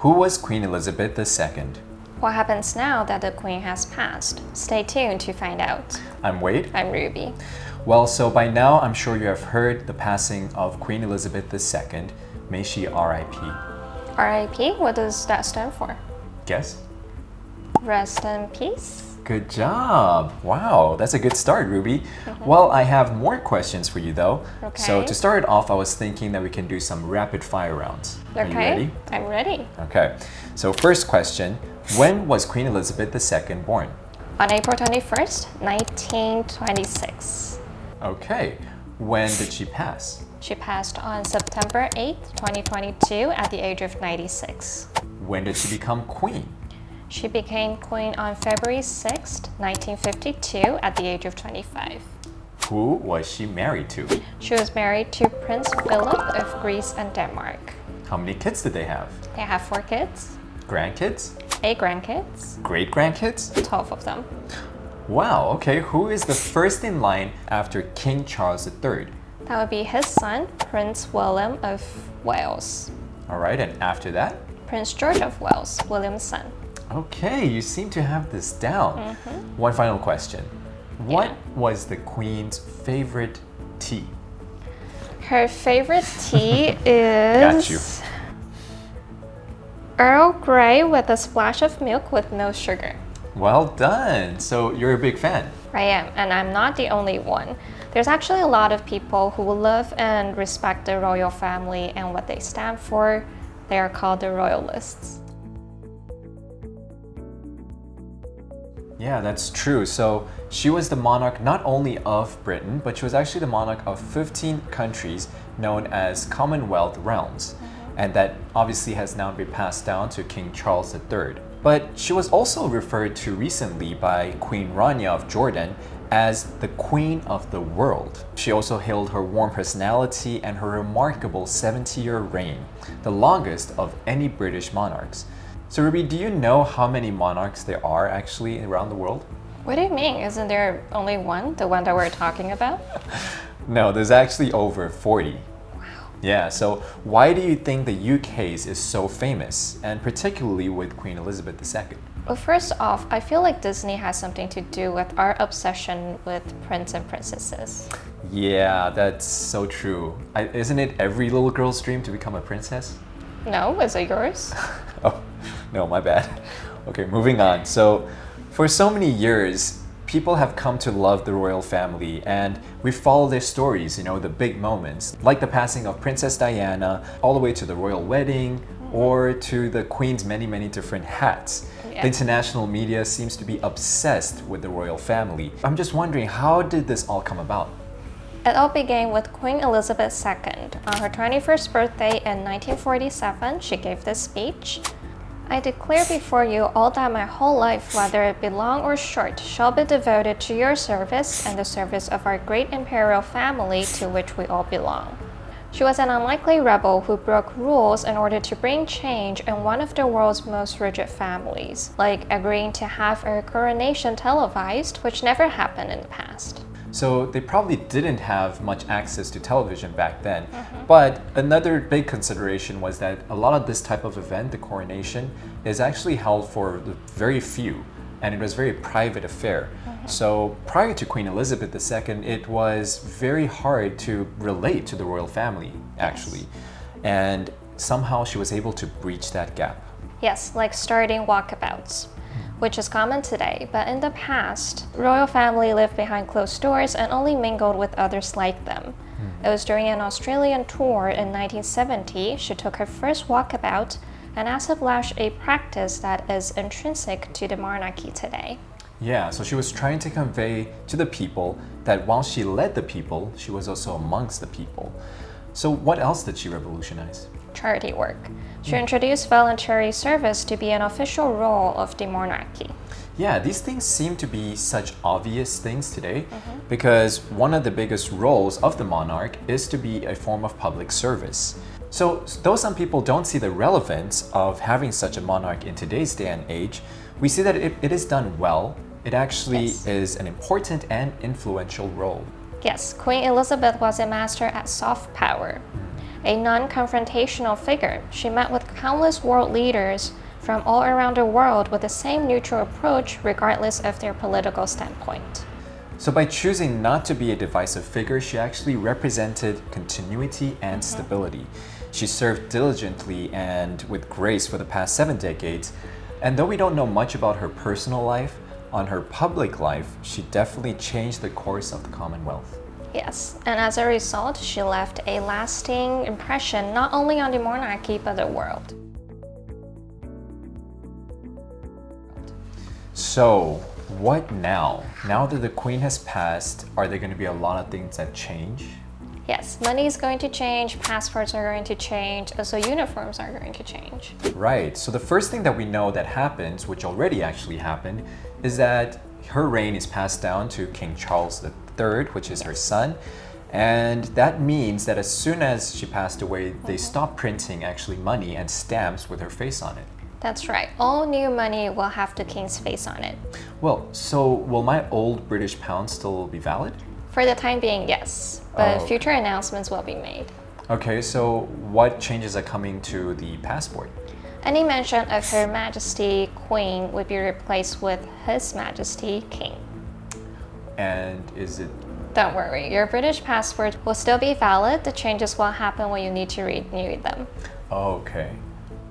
Who was Queen Elizabeth II? What happens now that the Queen has passed? Stay tuned to find out. I'm Wade. I'm Ruby. Well, so by now I'm sure you have heard the passing of Queen Elizabeth II. May she R.I.P. R.I.P.? What does that stand for? Guess? Rest in peace? Good job. Wow, that's a good start, Ruby. Well, I have more questions for you though. Okay. So to start it off, I was thinking that we can do some rapid fire rounds. Okay. Are you ready? I'm ready. Okay. So first question, when was Queen Elizabeth II born? On April 21st, 1926. Okay. When did she pass? She passed on September 8th, 2022 at the age of 96. When did she become queen? She became queen on February 6th, 1952 at the age of 25. Who was she married to? She was married to Prince Philip of Greece and Denmark. How many kids did they have? They have 4 kids, Grandkids? 8 grandkids, Great-grandkids? 12 of them. Wow, okay. Who is the first in line after King Charles III? That would be his son, Prince William of Wales. All right, and after that? Prince George of Wales, William's son. Okay, you seem to have this down. One final question. What was the Queen's favorite tea? Her favorite tea is Got you. Earl Grey with a splash of milk with no sugar. Well done. So you're a big fan. I am, and I'm not the only one. There's actually a lot of people who love and respect the royal family and what they stand for. They are called the royalists. Yeah, that's true. So she was the monarch not only of Britain, but she was actually the monarch of 15 countries known as Commonwealth realms. And that obviously has now been passed down to King Charles III. But she was also referred to recently by Queen Rania of Jordan as the Queen of the World. She also hailed her warm personality and her remarkable 70-year reign, the longest of any British monarchs. So Ruby, do you know how many monarchs there are actually around the world? What do you mean? Isn't there only one, the one that we're talking about? No, there's actually over 40. Wow. Yeah, so why do you think the UK's is so famous, and particularly with Queen Elizabeth II? Well, first off, I feel like Disney has something to do with our obsession with prince and princesses. Yeah, that's so true. Isn't it every little girl's dream to become a princess? No, is it yours? Oh, no, my bad. Okay, moving on. So, for so many years, people have come to love the royal family, and we follow their stories, the big moments, like the passing of Princess Diana, all the way to the royal wedding, or to the Queen's many, many different hats. Yeah. The international media seems to be obsessed with the royal family. I'm just wondering, how did this all come about? It all began with Queen Elizabeth II. On her 21st birthday in 1947, she gave this speech. I declare before you all that my whole life, whether it be long or short, shall be devoted to your service and the service of our great imperial family to which we all belong. She was an unlikely rebel who broke rules in order to bring change in one of the world's most rigid families, like agreeing to have her coronation televised, which never happened in the past. So they probably didn't have much access to television back then. But another big consideration was that a lot of this type of event, the coronation, is actually held for very few, and it was a very private affair. So prior to Queen Elizabeth II, it was very hard to relate to the royal family, actually. And somehow she was able to breach that gap. Yes, like starting walkabouts, which is common today, but in the past, royal family lived behind closed doors and only mingled with others like them. It was during an Australian tour in 1970 she took her first walkabout, and as of such, a practice that is intrinsic to the monarchy today. Yeah, so she was trying to convey to the people that while she led the people, she was also amongst the people. So what else did she revolutionize? Charity work. She introduced voluntary service to be an official role of the monarchy. Yeah, these things seem to be such obvious things today because one of the biggest roles of the monarch is to be a form of public service. So though some people don't see the relevance of having such a monarch in today's day and age, we see that it is done well. It actually is an important and influential role. Yes, Queen Elizabeth was a master at soft power. a non-confrontational figure. She met with countless world leaders from all around the world with the same neutral approach regardless of their political standpoint. So by choosing not to be a divisive figure, she actually represented continuity and stability. She served diligently and with grace for the past 7 decades. And though we don't know much about her personal life, on her public life, she definitely changed the course of the Commonwealth. Yes, and as a result, she left a lasting impression not only on the monarchy but the world. So, what now? Now that the Queen has passed, are there going to be a lot of things that change? Yes, money is going to change, passports are going to change, also uniforms are going to change. Right, so the first thing that we know that happens, which already actually happened, is that her reign is passed down to King Charles III, which is her son. And that means that as soon as she passed away, they stopped printing actually money and stamps with her face on it. That's right, all new money will have the king's face on it. Well, so will my old British pound still be valid? For the time being, yes, but future announcements will be made. Okay, so what changes are coming to the passport? Any mention of Her Majesty Queen would be replaced with His Majesty King. And is it... Don't worry, your British passport will still be valid. The changes will happen when you need to renew them. Okay.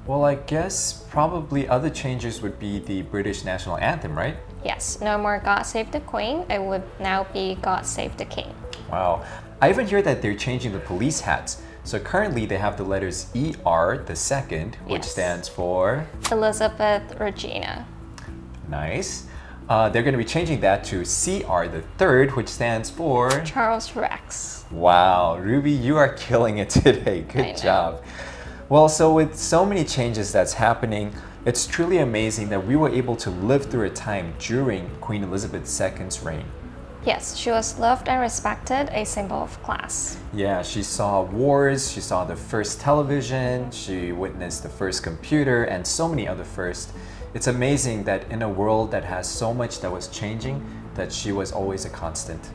Well, I guess probably other changes would be the British national anthem, right? Yes, no more God Save the Queen. It would now be God Save the King. Wow. I even hear that they're changing the police hats. So currently they have the letters ER, the second, which stands for... Elizabeth Regina. Nice. They're going to be changing that to CR, the third, which stands for... Charles Rex. Wow, Ruby, you are killing it today. Good job. Well, so with so many changes that's happening, it's truly amazing that we were able to live through a time during Queen Elizabeth II's reign. Yes, she was loved and respected, a symbol of class. Yeah, she saw wars, she saw the first television, she witnessed the first computer, and so many other firsts. It's amazing that in a world that has so much that was changing, that she was always a constant.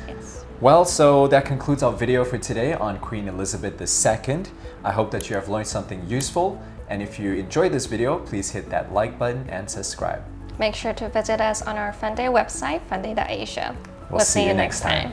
Yes. Well, so that concludes our video for today on Queen Elizabeth II. I hope that you have learned something useful, and if you enjoyed this video, please hit that like button and subscribe. Make sure to visit us on our FUNDAY website, FUNDAY.Asia. We'll see you next time.